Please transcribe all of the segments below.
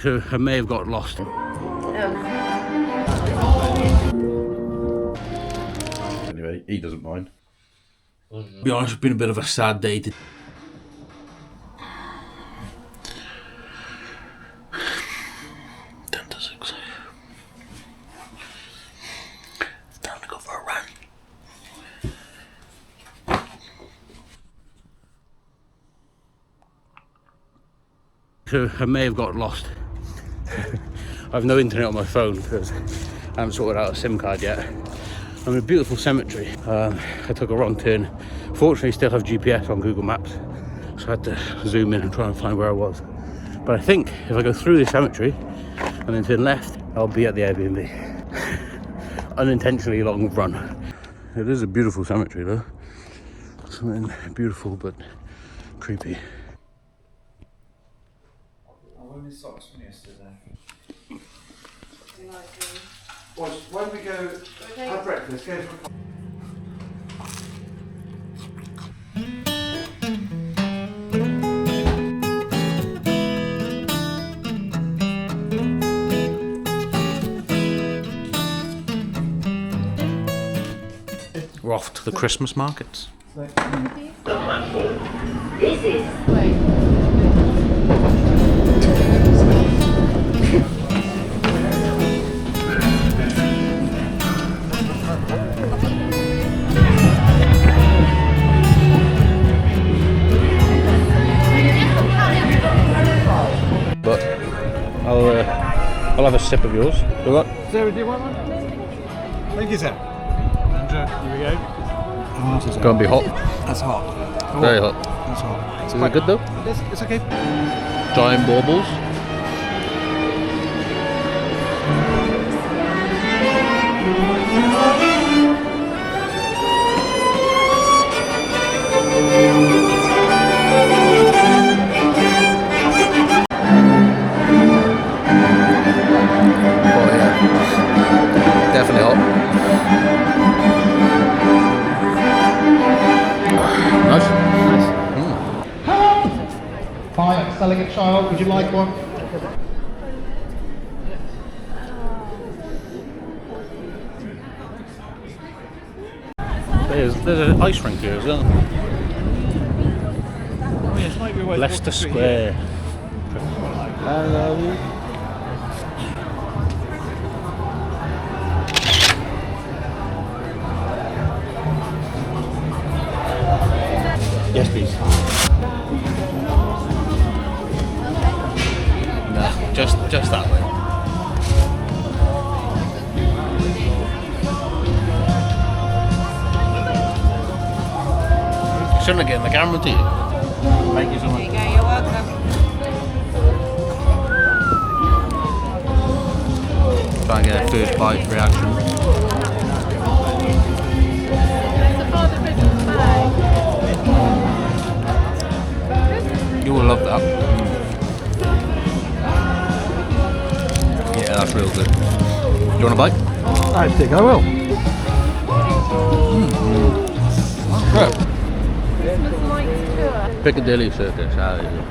So I may have got lost. Anyway, he doesn't mind. To be honest, it's been a bit of a sad day to... 10 to 6. It's time to go for a run. So I may have got lost. I have no internet on my phone because I haven't sorted out a SIM card yet. I'm in a beautiful cemetery. I took a wrong turn. Fortunately, still have GPS on Google Maps, so I had to zoom in and try and find where I was. But I think if I go through the cemetery and then turn left, I'll be at the Airbnb. Unintentionally long run. It is a beautiful cemetery though. Something beautiful but creepy. I won his socks from yesterday. Why don't we go have breakfast? Go for a We're off to the Christmas markets. This is But I'll have a sip of yours. Do what? Sarah, do you want one? Thank you, sir. And here we go. Oh, It's gonna be hot. That's hot. Oh, Very hot. That's hot. Is it good though? It's okay. Giant baubles. Oh yeah. Definitely hot. Nice. Hi, selling a child. Would you like one? There's an ice rink here as well. Oh, yes, might be Leicester Square. Hello. Yes, please. No, just that way. Shouldn't have given the camera to you. Thank you so much. there you go, you're welcome. Try and get a first bite reaction. You will love that. Yeah, that's real good. You want a bite? I think I will. Right. Piccadilly Circus, how is it?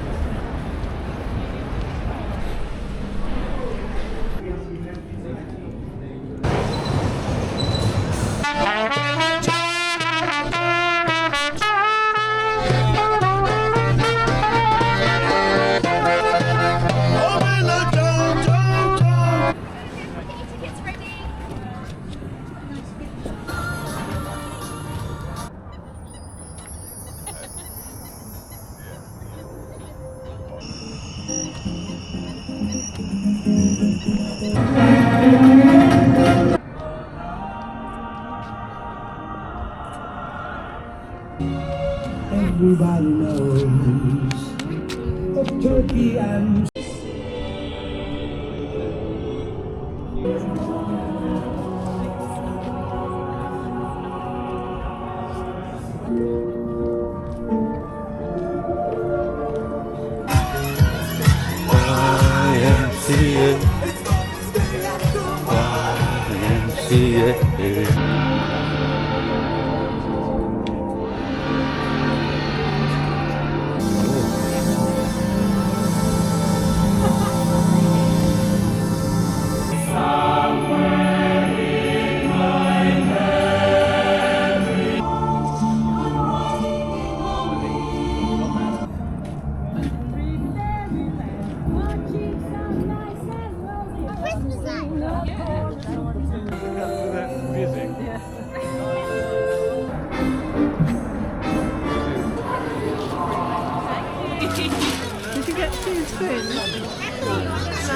Everybody knows of turkey and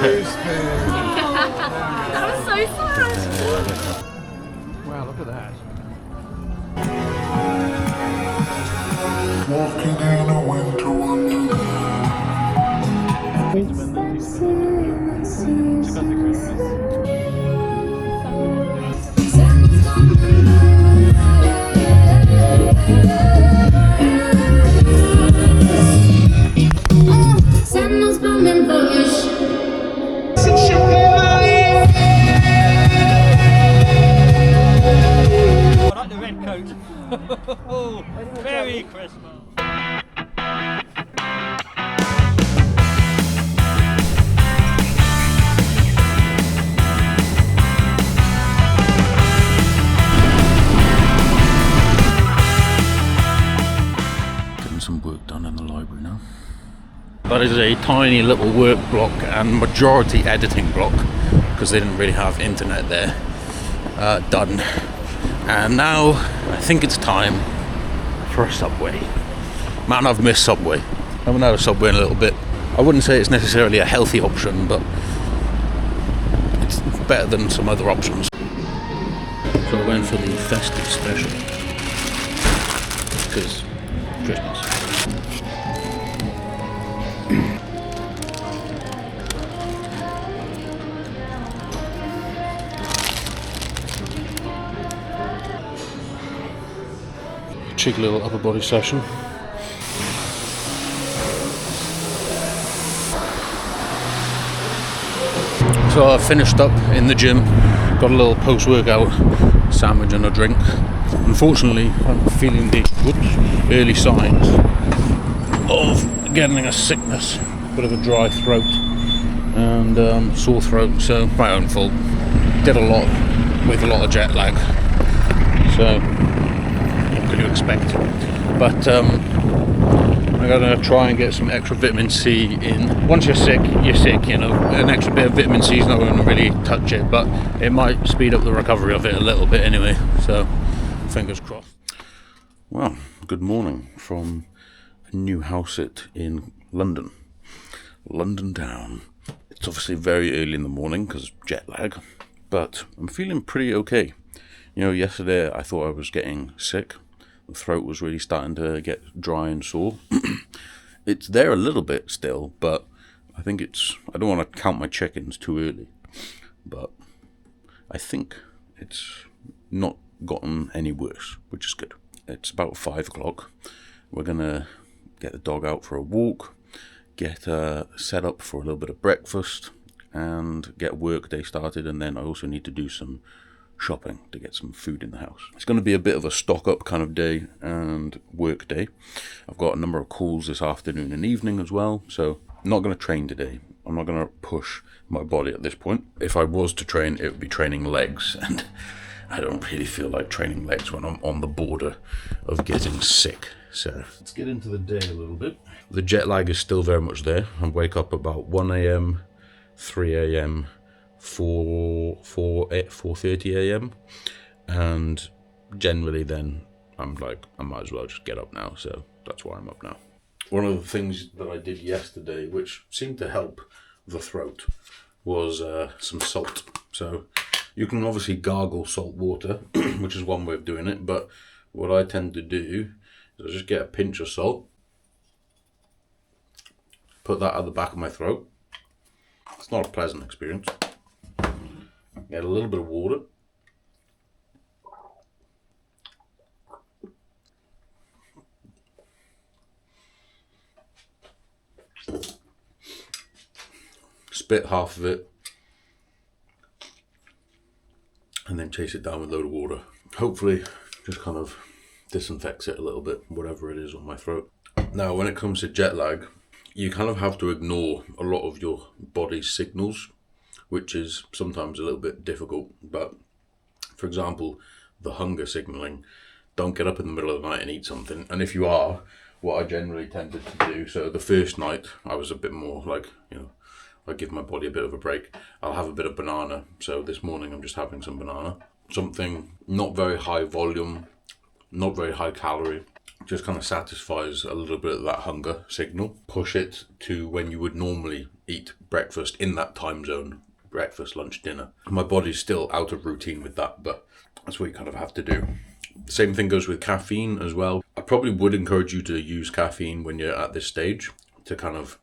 That was so sad. Wow, look at that. Walking in a winter Sandals bumming bush. I like the red coat. Merry Christmas. Getting some work done in the library now. That is a tiny little work block and majority editing block because they didn't really have internet there. Done. And now I think it's time for a Subway. Man, I've missed Subway. I haven't had a Subway in a little bit. I wouldn't say it's necessarily a healthy option, but it's better than some other options. So I went for the festive special because Christmas. Cheeky little upper body session. So I finished up in the gym, got a little post-workout sandwich and a drink. Unfortunately, I'm feeling the early signs of getting a sickness, bit of a dry throat and sore throat, so my own fault. Did a lot with a lot of jet lag, so what could you expect? But I'm gonna try and get some extra vitamin C in. Once you're sick, you know. An extra bit of vitamin C is not going to really touch it, but it might speed up the recovery of it a little bit anyway, so fingers crossed. Well, good morning from a new house sit in London. London town. It's obviously very early in the morning because jet lag, but I'm feeling pretty okay. You know, yesterday I thought I was getting sick. The throat was really starting to get dry and sore. It's there a little bit still, but I think I don't want to count my chickens too early, but I think it's not gotten any worse, which is good. It's about 5 o'clock. We're gonna get the dog out for a walk, get set up for a little bit of breakfast, and get work day started, and then I also need to do some shopping to get some food in the house. It's going to be a bit of a stock up kind of day and work day. I've got a number of calls this afternoon and evening as well, so I'm not going to train today. I'm not going to push my body at this point. If I was to train, it would be training legs, and I don't really feel like training legs when I'm on the border of getting sick. So let's get into the day a little bit. The jet lag is still very much there. I wake up about 1 a.m, 3 a.m, 4:30 a.m, and generally then I'm like, I might as well just get up now, so that's why I'm up now. One of the things that I did yesterday, which seemed to help the throat, was some salt. So you can obviously gargle salt water, which is one way of doing it, but what I tend to do is I just get a pinch of salt, put that at the back of my throat. It's not a pleasant experience. Get a little bit of water. Spit half of it. And then chase it down with a load of water. Hopefully just kind of disinfects it a little bit, whatever it is on my throat. Now, when it comes to jet lag, you kind of have to ignore a lot of your body's signals, which is sometimes a little bit difficult. But for example, the hunger signaling, don't get up in the middle of the night and eat something. And if you are, what I generally tended to do, so the first night I was a bit more like, you know, I give my body a bit of a break. I'll have a bit of banana. So this morning I'm just having some banana, something not very high volume, not very high calorie, Just kind of satisfies a little bit of that hunger signal. Push it to when you would normally eat breakfast in that time zone, breakfast, lunch, dinner. My body's still out of routine with that, but that's what you kind of have to do. Same thing goes with caffeine as well. I probably would encourage you to use caffeine when you're at this stage to kind of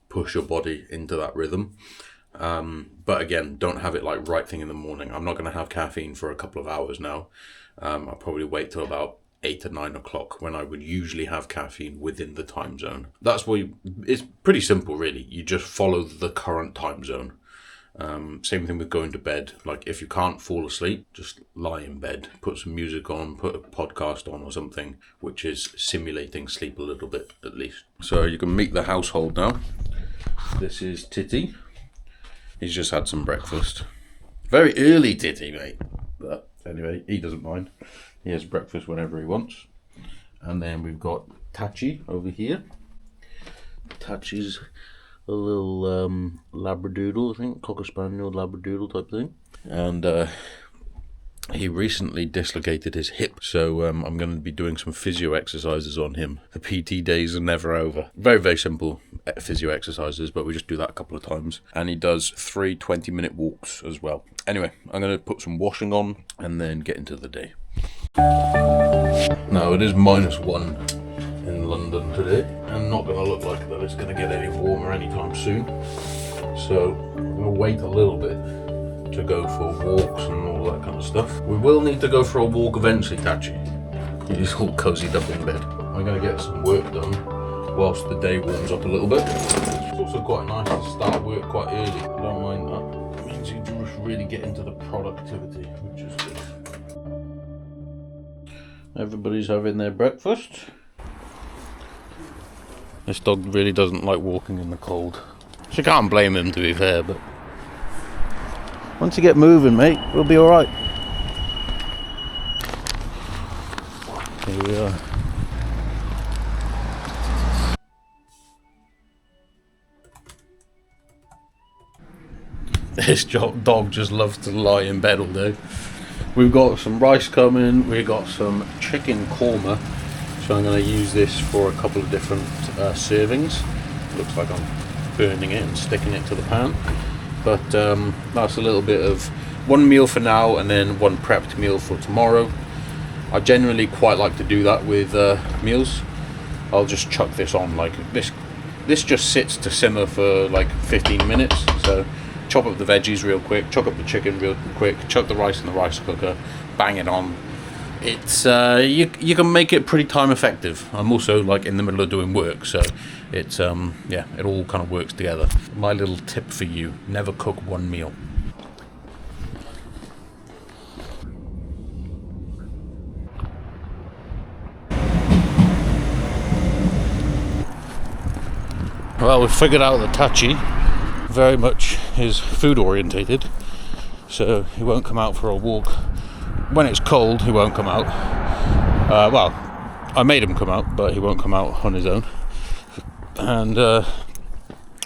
push your body into that rhythm. But again, don't have it like right thing in the morning. I'm not going to have caffeine for a couple of hours now. I'll probably wait till about 8 or 9 o'clock when I would usually have caffeine within the time zone. That's what it's pretty simple really. You just follow the current time zone. Same thing with going to bed. Like if you can't fall asleep, just lie in bed, put some music on, put a podcast on or something, which is simulating sleep a little bit at least. So you can meet the household now. This is Titty. He's just had some breakfast. Very early Titty, mate. But anyway, he doesn't mind. He has breakfast whenever he wants. And then we've got Tachi over here. Tachi's a little labradoodle, I think, cocker spaniel labradoodle type thing. And he recently dislocated his hip, so I'm going to be doing some physio exercises on him. The PT days are never over. Very, very simple physio exercises, but we just do that a couple of times. And he does 3 20-minute walks as well. Anyway, I'm going to put some washing on and then get into the day. Now, it is -1 in London today, and not going to look like that it's going to get any warmer anytime soon. So I'm going to wait a little bit to go for walks and all that kind of stuff. We will need to go for a walk eventually, Tachi. He's all cozied up in bed. I'm going to get some work done whilst the day warms up a little bit. It's also quite nice to start work quite early. I don't mind that. It means you just really get into the productivity, which is good. Everybody's having their breakfast. This dog really doesn't like walking in the cold. So you can't blame him, to be fair, but once you get moving, mate, we'll be alright. Here we are. This dog just loves to lie in bed all day. We've got some rice coming, we've got some chicken korma, so I'm going to use this for a couple of different servings. Looks like I'm burning it and sticking it to the pan, but that's a little bit of one meal for now and then one prepped meal for tomorrow. I generally quite like to do that with meals. I'll just chuck this on like this. This just sits to simmer for like 15 minutes, so chop up the veggies real quick, chuck up the chicken real quick, chuck the rice in the rice cooker, bang it on. It's you can make it pretty time effective. I'm also like in the middle of doing work, so it's yeah, it all kind of works together. My little tip for you: never cook one meal. Well, we've figured out that Tachi very much is food orientated, so he won't come out for a walk. When it's cold, he won't come out. Well, I made him come out, but he won't come out on his own. And I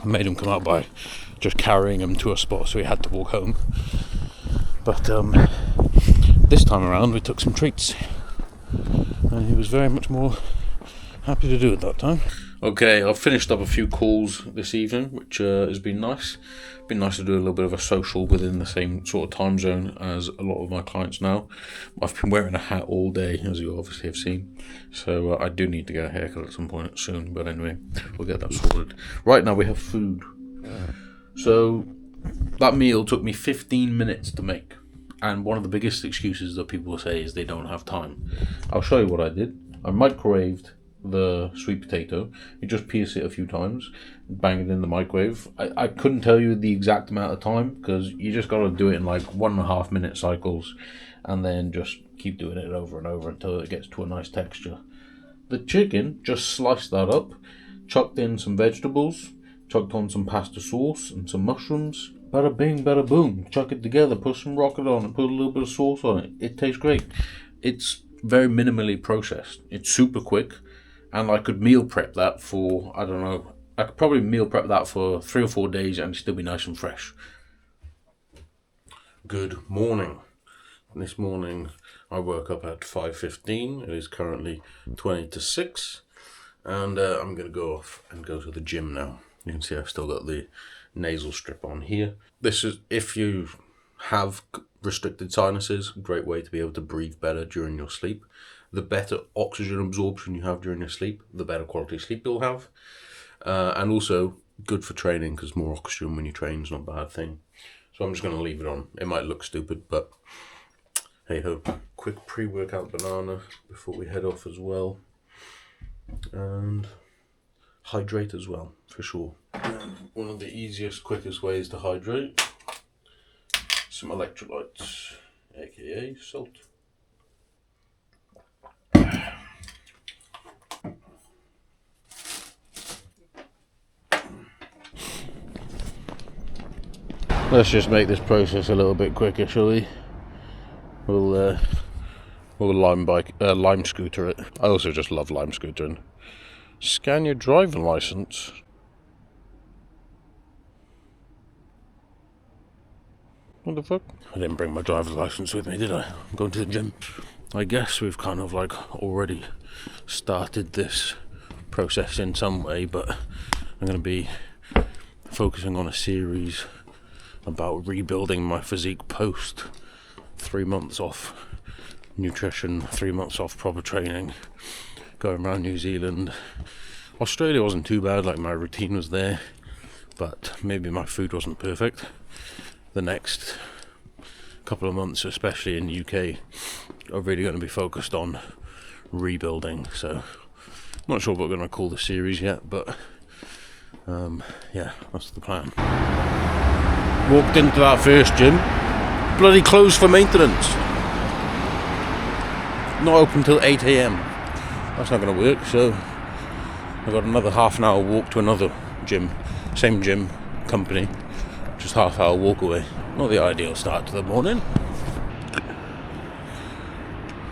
made him come out by just carrying him to a spot, so he had to walk home. But this time around, we took some treats, and he was very much more happy to do it that time. Okay, I've finished up a few calls this evening, which has been nice. Been nice to do a little bit of a social within the same sort of time zone as a lot of my clients now. I've been wearing a hat all day, as you obviously have seen, so I do need to get a haircut at some point soon, but anyway, we'll get that sorted. Right now we have food. So that meal took me 15 minutes to make, and one of the biggest excuses that people say is they don't have time. I'll show you what I did. I microwaved the sweet potato. You just pierce it a few times, bang it in the microwave. I couldn't tell you the exact amount of time because you just got to do it in like 1.5 minute cycles and then just keep doing it over and over until it gets to a nice texture. The chicken, just sliced that up, chucked in some vegetables, chucked on some pasta sauce and some mushrooms. Bada bing, bada boom. Chuck it together, put some rocket on it, put a little bit of sauce on it. It tastes great. It's very minimally processed. It's super quick. And I could meal prep that for, I don't know, I could probably meal prep that for 3 or 4 days and still be nice and fresh. Good morning. This morning I woke up at 5:15. It is currently 20 to 6. And I'm going to go off and go to the gym now. You can see I've still got the nasal strip on here. This is, if you have restricted sinuses, a great way to be able to breathe better during your sleep. The better oxygen absorption you have during your sleep, the better quality sleep you'll have. And also good for training, because more oxygen when you train is not a bad thing. So I'm just going to leave it on. It might look stupid, but hey ho. Quick pre-workout banana before we head off as well. And hydrate as well, for sure. And one of the easiest, quickest ways to hydrate, some electrolytes, aka salt. Let's just make this process a little bit quicker, shall we? We'll lime scooter it. I also just love lime scootering. Scan your driving license. What the fuck? I didn't bring my driver's license with me, did I? I'm going to the gym. I guess we've kind of like already started this process in some way, but I'm going to be focusing on a series about rebuilding my physique post 3 months off nutrition, 3 months off proper training, going around New Zealand. Australia wasn't too bad, like my routine was there, but maybe my food wasn't perfect. The next couple of months, especially in the UK, are really going to be focused on rebuilding. So I'm not sure what we're going to call the series yet, but yeah, that's the plan. Walked into that first gym, bloody closed for maintenance. Not open till 8 AM. That's not going to work, so I've got another half an hour walk to another gym, same gym, company, just half hour walk away. Not the ideal start to the morning.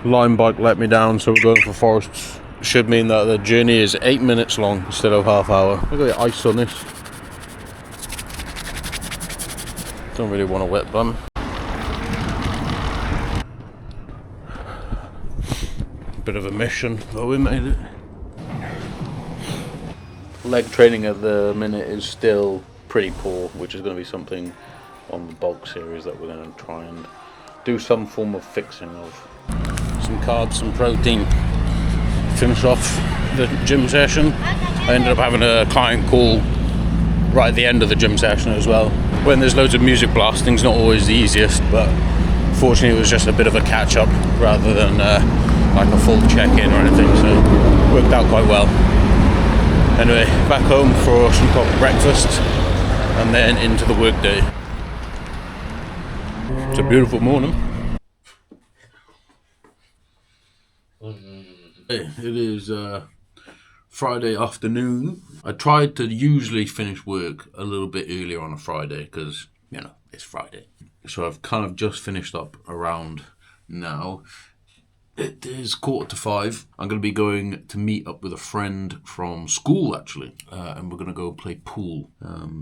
Line bike let me down, so we're going for forests. Should mean that the journey is 8 minutes long instead of half hour. Look at the ice on this. Don't really want a wet bum. Bit of a mission, but we made it. Leg training at the minute is still pretty poor, which is going to be something on the bulk series that we're going to try and do some form of fixing of. Some carbs, some protein. Finish off the gym session. I ended up having a client call right at the end of the gym session as well. When there's loads of music blasting, it's not always the easiest, but fortunately it was just a bit of a catch-up rather than like a full check-in or anything, so it worked out quite well. Anyway, back home for some proper breakfast and then into the workday. It's a beautiful morning. It is Friday afternoon. I tried to usually finish work a little bit earlier on a Friday because, you know, it's Friday. So I've kind of just finished up around now. It is 4:45. I'm going to be going to meet up with a friend from school, actually, and we're going to go play pool.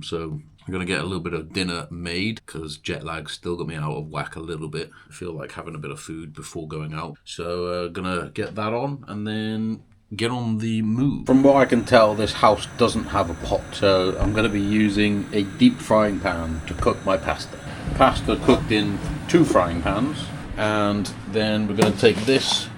So I'm going to get a little bit of dinner made because jet lag still got me out of whack a little bit. I feel like having a bit of food before going out. So going to get that on and then get on the move. From what I can tell, this house doesn't have a pot, so I'm going to be using a deep frying pan to cook my pasta. Pasta cooked in 2 frying pans. And then we're going to take this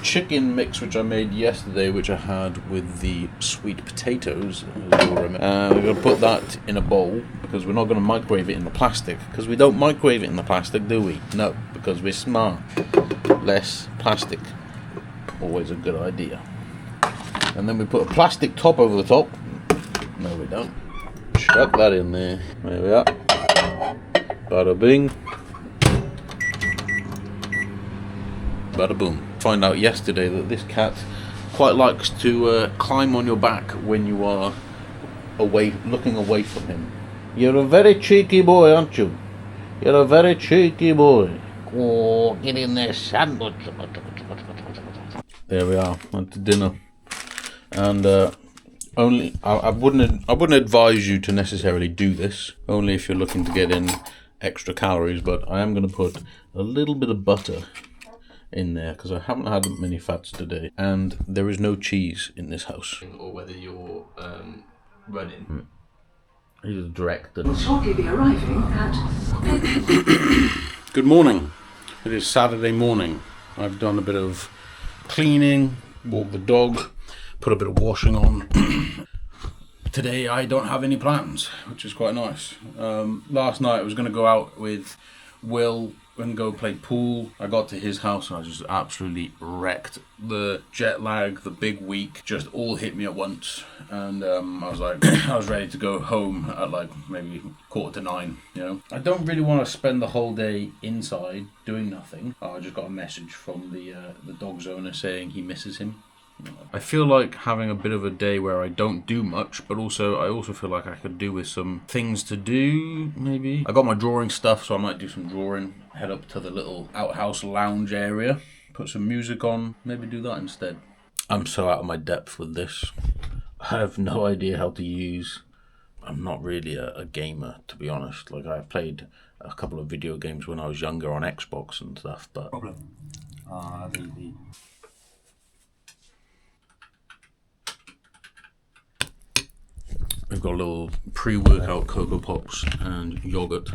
chicken mix which I made yesterday, which I had with the sweet potatoes, as you'll remember. And we're going to put that in a bowl because we're not going to microwave it in the plastic, because we don't microwave it in the plastic, do we? No, because we're smart. Less plastic, always a good idea. And then we put a plastic top over the top. No, we don't. Chuck that in there. There we are. Bada bing. Bada boom. Find out yesterday that this cat quite likes to climb on your back when you are looking away from him. You're a very cheeky boy, aren't you? You're a very cheeky boy. Oh, get in there, son. There we are, went to dinner. And I wouldn't advise you to necessarily do this, only if you're looking to get in extra calories, but I am going to put a little bit of butter in there because I haven't had many fats today, and there is no cheese in this house. Or whether you're running. He's a director. Will shortly be arriving at... Good morning. It is Saturday morning. I've done a bit of cleaning, walked the dog, put a bit of washing on. Today I don't have any plans, which is quite nice. Last night I was going to go out with Will and go play pool. I got to his house and I just absolutely wrecked. The jet lag, the big week, just all hit me at once. And I was like, I was ready to go home at like maybe 8:45, you know. I don't really want to spend the whole day inside doing nothing. I just got a message from the dog's owner saying he misses him. I feel like having a bit of a day where I don't do much, but also I also feel like I could do with some things to do, maybe. I got my drawing stuff, so I might do some drawing. Head up to the little outhouse lounge area, put some music on, maybe do that instead. I'm so out of my depth with this. I have no idea how to use... I'm not really a gamer, to be honest. Like, I played a couple of video games when I was younger on Xbox and stuff, but... We've got a little pre-workout Cocoa Pops and yogurt.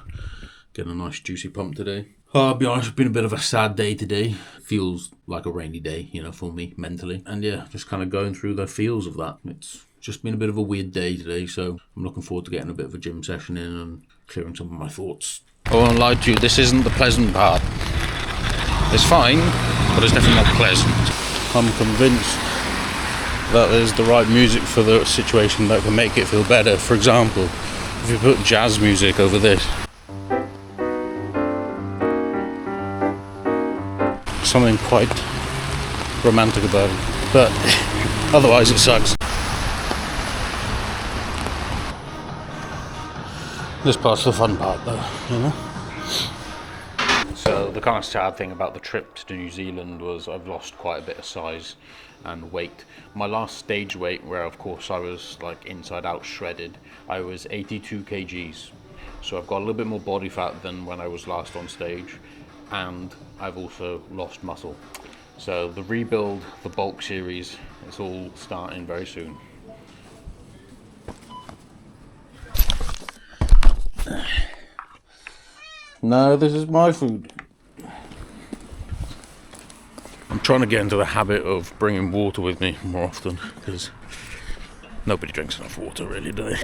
Getting a nice juicy pump today. I'll be honest, it's been a bit of a sad day today. Feels like a rainy day, you know, for me, mentally. And yeah, just kind of going through the feels of that. It's just been a bit of a weird day today, so I'm looking forward to getting a bit of a gym session in and clearing some of my thoughts. I won't lie to you, this isn't the pleasant part. It's fine, but it's definitely not pleasant. I'm convinced that there's the right music for the situation that can make it feel better. For example, if you put jazz music over this. Something quite romantic about it, but otherwise it sucks. This part's the fun part though, you know? So the kind of sad thing about the trip to New Zealand was I've lost quite a bit of size and weight. My last stage weight, where of course I was like inside out shredded, I was 82 kgs. So I've got a little bit more body fat than when I was last on stage, and I've also lost muscle. So the rebuild, the bulk series, it's all starting very soon. No, this is my food. I'm trying to get into the habit of bringing water with me more often, because nobody drinks enough water really, do they?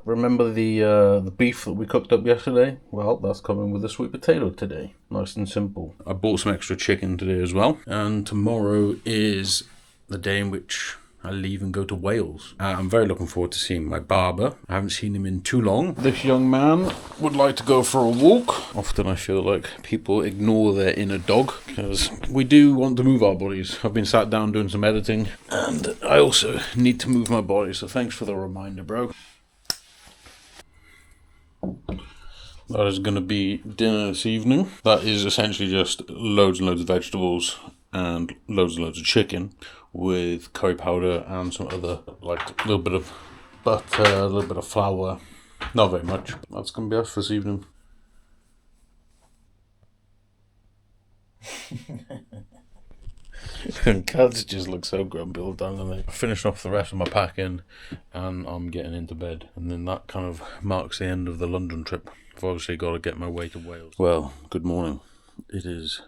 Remember the beef that we cooked up yesterday? Well, that's coming with a sweet potato today. Nice and simple. I bought some extra chicken today as well. And tomorrow is the day in which I leave and go to Wales. I'm very looking forward to seeing my barber. I haven't seen him in too long. This young man would like to go for a walk. Often I feel like people ignore their inner dog, because we do want to move our bodies. I've been sat down doing some editing, and I also need to move my body, so thanks for the reminder, bro. That is going to be dinner this evening. That is essentially just loads and loads of vegetables and loads of chicken with curry powder and some other, like a little bit of butter, a little bit of flour. Not very much. That's going to be us this evening. Cats just look so grumpy all the time, don't they? I finished off the rest of my packing and I'm getting into bed. And then that kind of marks the end of the London trip. I've obviously got to get my way to Wales. Well, good morning. It is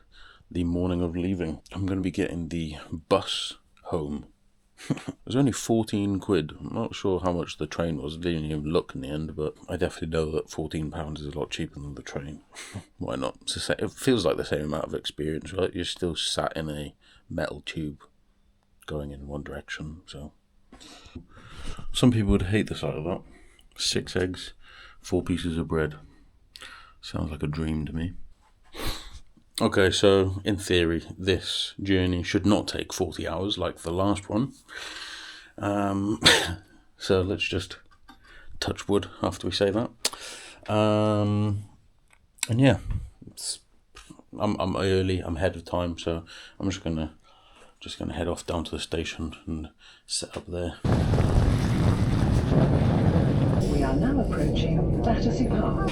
the morning of leaving. I'm going to be getting the bus home. It was only 14 quid. I'm not sure how much the train was. I didn't even look in the end, but I definitely know that £14 is a lot cheaper than the train. Why not? It feels like the same amount of experience, right? You're still sat in a metal tube going in one direction, so some people would hate the sight of that. 6 eggs, 4 pieces of bread. Sounds like a dream to me. Okay, so in theory, this journey should not take 40 hours like the last one. So let's just touch wood after we say that. And yeah, I'm early. I'm ahead of time, so I'm just gonna head off down to the station and set up there. We are are now approaching Battersea Park.